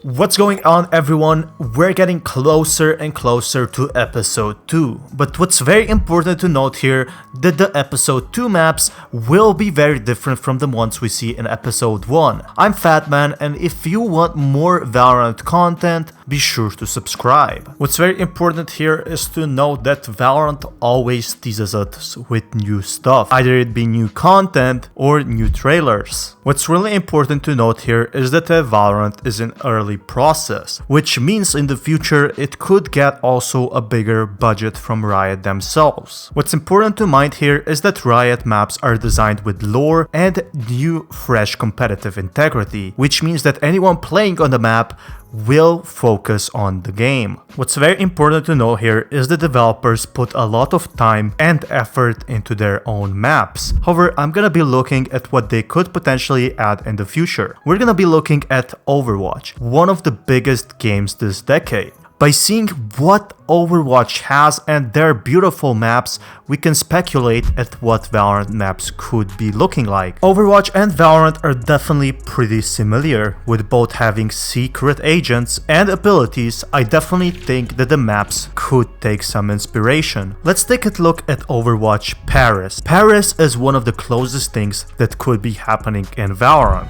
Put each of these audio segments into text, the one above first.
What's going on, everyone? We're getting closer and closer to episode 2, but what's very important to note here that the episode 2 maps will be very different from the ones we see in episode 1. I'm Fatman, and if you want more Valorant content, be sure to subscribe. What's very important here is to note that Valorant always teases us with new stuff, either it be new content or new trailers. What's really important to note here is that Valorant is in early process, which means in the future it could get also a bigger budget from Riot themselves. What's important to mind here is that Riot maps are designed with lore and new fresh competitive integrity, which means that anyone playing on the map will focus on the game. What's very important to know here is the developers put a lot of time and effort into their own maps. However, I'm gonna be looking at what they could potentially add in the future. We're gonna be looking at Overwatch, one of the biggest games this decade. By seeing what Overwatch has and their beautiful maps, we can speculate at what Valorant maps could be looking like. Overwatch and Valorant are definitely pretty similar, with both having secret agents and abilities. I definitely think that the maps could take some inspiration. Let's take a look at Overwatch Paris. Paris is one of the closest things that could be happening in Valorant.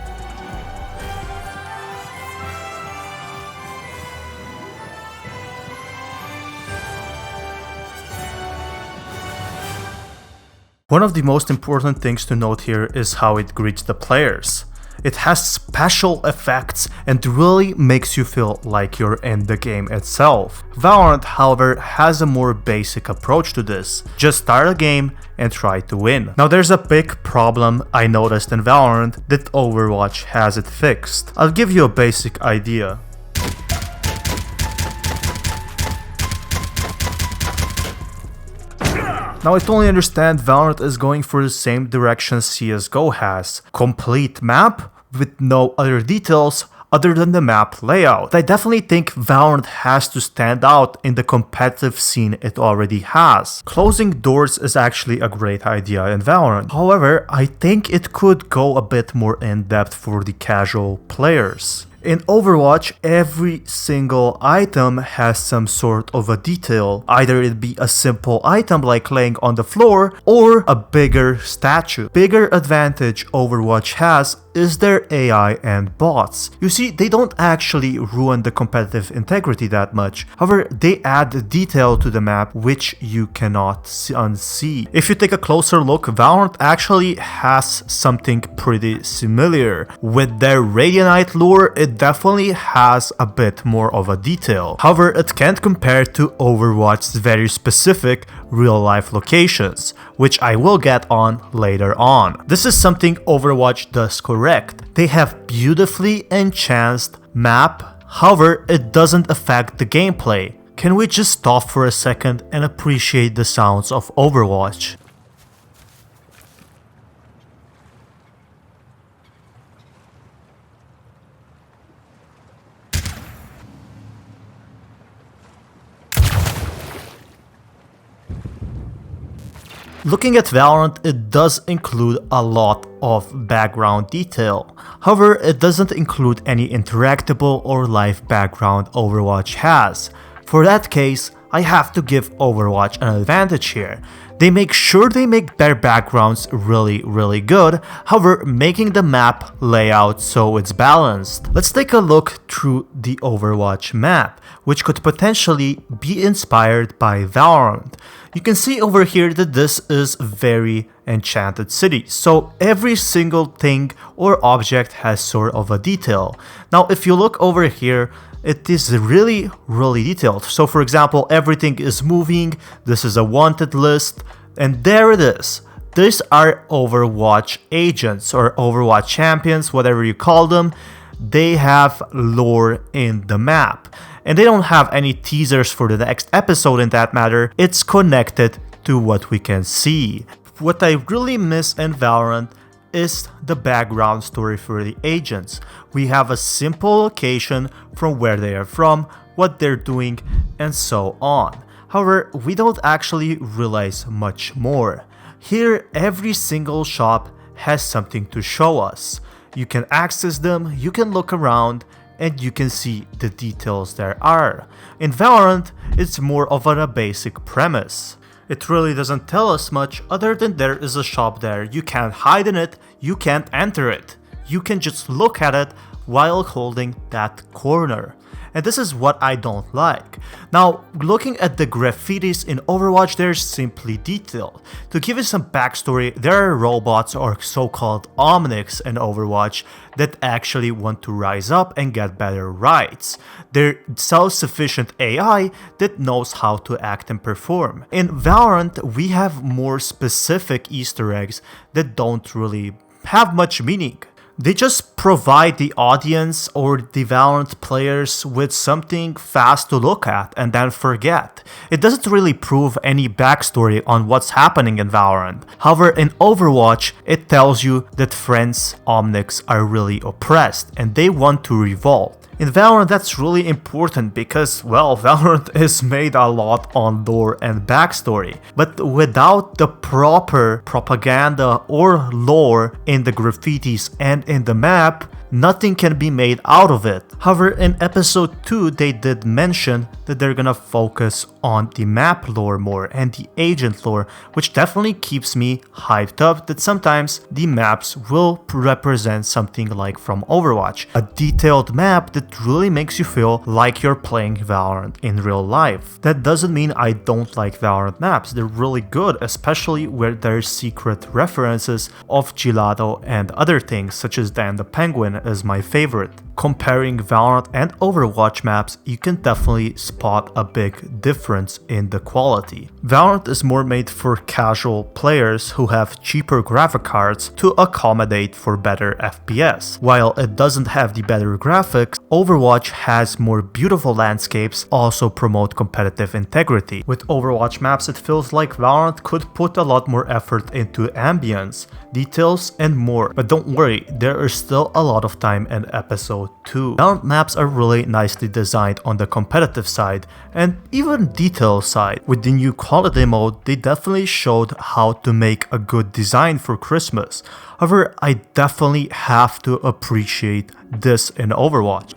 One of the most important things to note here is how it greets the players. It has special effects and really makes you feel like you're in the game itself. Valorant, however, has a more basic approach to this. Just start a game and try to win. Now there's a big problem I noticed in Valorant that Overwatch has it fixed. I'll give you a basic idea. Now I totally understand Valorant is going for the same direction CSGO has. Complete map with no other details other than the map layout. But I definitely think Valorant has to stand out in the competitive scene it already has. Closing doors is actually a great idea in Valorant. However, I think it could go a bit more in depth for the casual players. In Overwatch, every single item has some sort of a detail. Either it be a simple item like laying on the floor or a bigger statue. Bigger advantage Overwatch has is their AI and bots. You see, they don't actually ruin the competitive integrity that much. However, they add detail to the map which you cannot unsee. If you take a closer look, Valorant actually has something pretty similar. With their Radianite lore, it definitely has a bit more of a detail. However, it can't compare to Overwatch's very specific real-life locations, which I will get on later on. This is something Overwatch does correct. They have beautifully enchanted map, however, it doesn't affect the gameplay. Can we just stop for a second and appreciate the sounds of Overwatch? Looking at Valorant, it does include a lot of background detail. However, it doesn't include any interactable or live background Overwatch has. For that case, I have to give Overwatch an advantage here. They make sure they make their backgrounds really good, however making the map layout so it's balanced. Let's take a look through the Overwatch map, which could potentially be inspired by Valorant. You can see over here that this is a very enchanted city, so every single thing or object has sort of a detail. Now if you look over here, it is really detailed. So for example, everything is moving, this is a wanted list, and there it is. These are Overwatch agents or Overwatch champions, whatever you call them. They have lore in the map. And they don't have any teasers for the next episode in that matter. It's connected to what we can see. What I really miss in Valorant is the background story for the agents. We have a simple location from where they are from, what they're doing, and so on. However, we don't actually realize much more. Here, every single shop has something to show us. You can access them, you can look around, and you can see the details there are. In Valorant, it's more of a basic premise. It really doesn't tell us much other than there is a shop there. You can't hide in it, you can't enter it. You can just look at it while holding that corner. And this is what I don't like. Now, looking at the graffitis in Overwatch, they're simply detailed. To give you some backstory, there are robots or so-called omnics in Overwatch that actually want to rise up and get better rights. They're self-sufficient AI that knows how to act and perform. In Valorant, we have more specific Easter eggs that don't really have much meaning. They just provide the audience or the Valorant players with something fast to look at and then forget. It doesn't really prove any backstory on what's happening in Valorant. However, in Overwatch, it tells you that friends Omnics are really oppressed and they want to revolt. In Valorant, that's really important because, well, Valorant is made a lot on lore and backstory. But without the proper propaganda or lore in the graffitis and in the map, nothing can be made out of it. However, in episode 2, they did mention that they're gonna focus on the map lore more and the agent lore, which definitely keeps me hyped up that sometimes the maps will represent something like from Overwatch. A detailed map that really makes you feel like you're playing Valorant in real life. That doesn't mean I don't like Valorant maps, they're really good, especially where there's secret references of Gelato and other things, such as Dan the Penguin is my favorite. Comparing Valorant and Overwatch maps, you can definitely spot a big difference in the quality. Valorant is more made for casual players who have cheaper graphic cards to accommodate for better FPS. While it doesn't have the better graphics, Overwatch has more beautiful landscapes, also promote competitive integrity. With Overwatch maps, it feels like Valorant could put a lot more effort into ambience, details, and more. But don't worry, there is still a lot of time in episode 2. Valorant maps are really nicely designed on the competitive side and even detail side. With the new quality mode, they definitely showed how to make a good design for Christmas. However, I definitely have to appreciate this in Overwatch.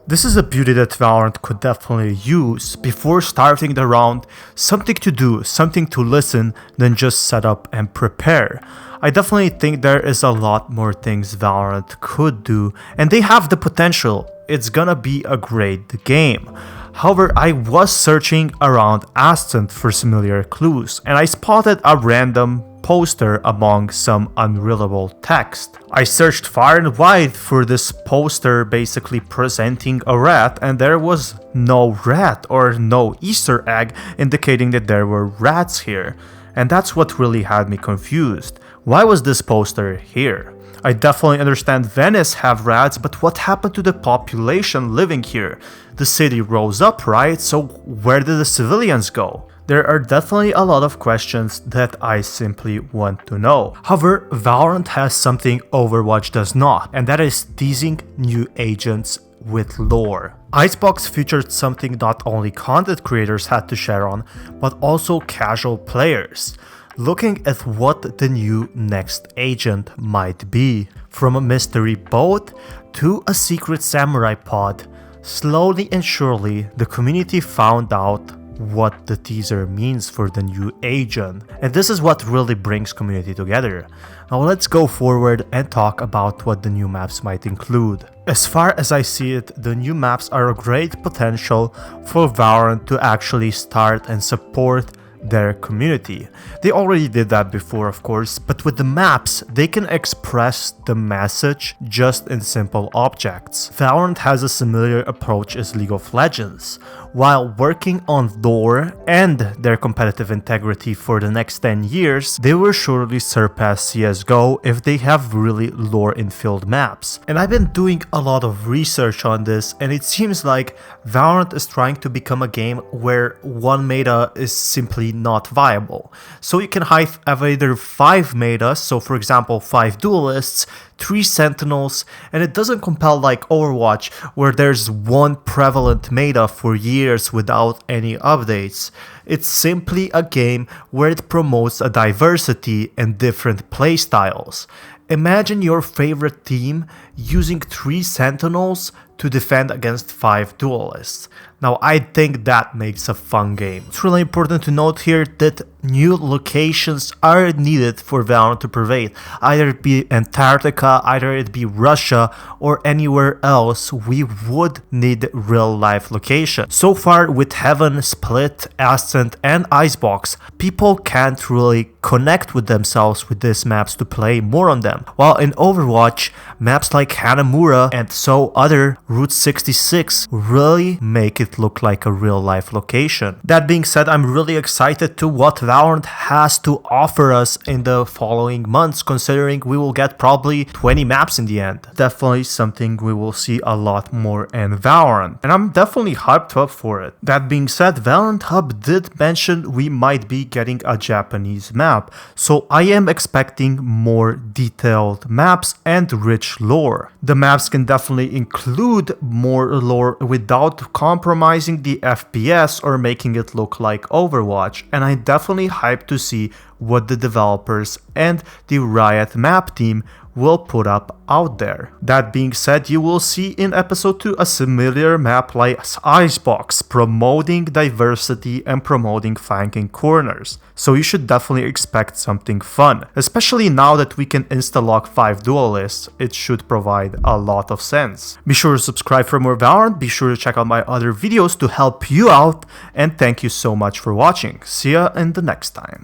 This is a beauty that Valorant could definitely use before starting the round, something to do, something to listen, than just set up and prepare. I definitely think there is a lot more things Valorant could do, and they have the potential. It's gonna be a great game. However, I was searching around Ascent for similar clues, and I spotted a random poster among some unreadable text. I searched far and wide for this poster basically presenting a rat, and there was no rat or no Easter egg indicating that there were rats here. And that's what really had me confused. Why was this poster here? I definitely understand Venice have rats, but what happened to the population living here? The city rose up, right? So where did the civilians go? There are definitely a lot of questions that I simply want to know. However, Valorant has something Overwatch does not, and that is teasing new agents with lore. Icebox featured something not only content creators had to share on, but also casual players. Looking at what the new next agent might be. From a mystery boat to a secret samurai pod, slowly and surely the community found out what the teaser means for the new agent. And this is what really brings community together. Now let's go forward and talk about what the new maps might include. As far as I see it, the new maps are a great potential for Valorant to actually start and support their community. They already did that before, of course, but with the maps, they can express the message just in simple objects. Valorant has a similar approach as League of Legends, while working on lore and their competitive integrity for the next 10 years, they will surely surpass CSGO if they have really lore-infilled maps. And I've been doing a lot of research on this, and it seems like Valorant is trying to become a game where one meta is simply not viable. So you can have either 5 metas, so for example 5 duelists, 3 sentinels, and it doesn't compel like Overwatch where there's one prevalent meta for years without any updates. It's simply a game where it promotes a diversity and different playstyles. Imagine your favorite team using 3 sentinels to defend against 5 duelists. Now I think that makes a fun game. It's really important to note here that new locations are needed for Valorant to pervade. Either it be Antarctica, either it be Russia, or anywhere else, we would need real life location. So far with Heaven, Split, Ascent, and Icebox, people can't really connect with themselves with these maps to play more on them. While in Overwatch, maps like Hanamura and so other Route 66 really make it look like a real life location. That being said, I'm really excited to what Valorant has to offer us in the following months, considering we will get probably 20 maps in the end. Definitely something we will see a lot more in Valorant, and I'm definitely hyped up for it. That being said, Valorant Hub did mention we might be getting a Japanese map, so I am expecting more detailed maps and rich lore. The maps can definitely include more lore without compromising the FPS or making it look like Overwatch, and I definitely hyped to see what the developers and the Riot map team will put up out there. That being said, you will see in episode 2 a similar map like Icebox, promoting diversity and promoting flanking corners. So you should definitely expect something fun. Especially now that we can insta-lock 5 duelists, it should provide a lot of sense. Be sure to subscribe for more Valorant, be sure to check out my other videos to help you out, and thank you so much for watching. See ya in the next time.